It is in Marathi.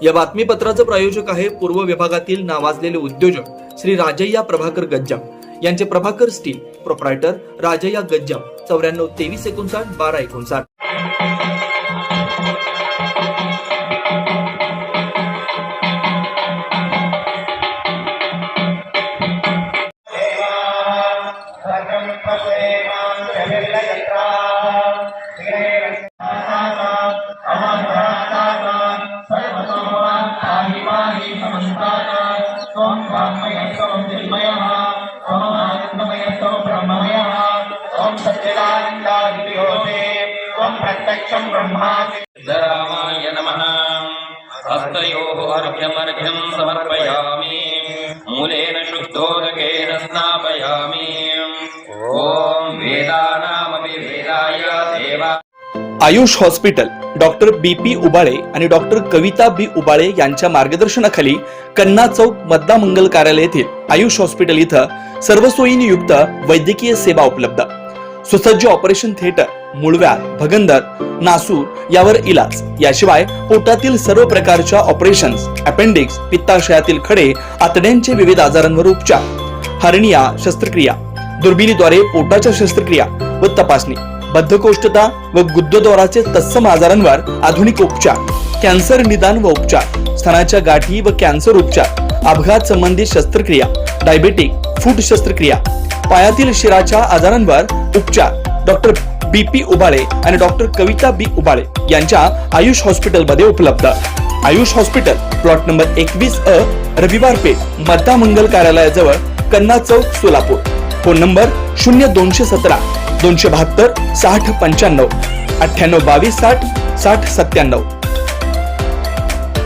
या बातमीपत्राचं प्रायोजक आहे पूर्व विभागातील नावाजलेले उद्योजक श्री राजय्या प्रभाकर गज्जाम यांचे प्रभाकर स्टील, प्रोप्रायटर राजय्या गज्जाम, 94 23 59 12 59. रामाय नमः. हस्तयोः अर्घ्यमर्घ्यं समर्पयामि. मूलेन शुद्धोदकेन स्नापयामि. ॐ वेदानामपि वेदाय देवा. Ayush hospital doctor BP Ubale आणि डॉक्टर कविता B उबाळे यांच्या मार्गदर्शनाखाली कन्ना चौक मतदा मंगल कार्यालय येथील आयुष हॉस्पिटल इथं सर्व सोयींनी युक्त वैद्यकीय सेवा उपलब्ध. सुसज्ज ऑपरेशन थिएटर, मूळव्याध, भगंदर, नासूर यावर इलाज. याशिवाय पोटातील सर्व प्रकारच्या ऑपरेशन्स, अपेंडिक्स, पित्ताशयातील खडे, आतड्यांचे विविध आजारांवर उपचार, हर्निया शस्त्रक्रिया, दुर्बिणीद्वारे पोटाच्या शस्त्रक्रिया व तपासणी, बद्धकोष्ठता व गुदद्वाराचे तत्सम आजारांवर आधुनिक उपचार, कॅन्सर निदान व उपचार, स्तनाच्या गाठी व कॅन्सर उपचार, अपघात संबंधित शस्त्रक्रिया, डायबेटिक, फूट शस्त्रक्रिया, पायातील शिराच्या आजारांवर उपचार. डॉक्टर BP उबाळे आणि डॉक्टर कविता B उबाळे यांच्या आयुष हॉस्पिटल मध्ये उपलब्ध. Ayush hospital plot number 21A, रविवार पेठ, मतदा मंगल कार्यालयाजवळ, कन्ना चौक, सोलापूर. Phone number 0217 272 60 95 98 22 60 60 97.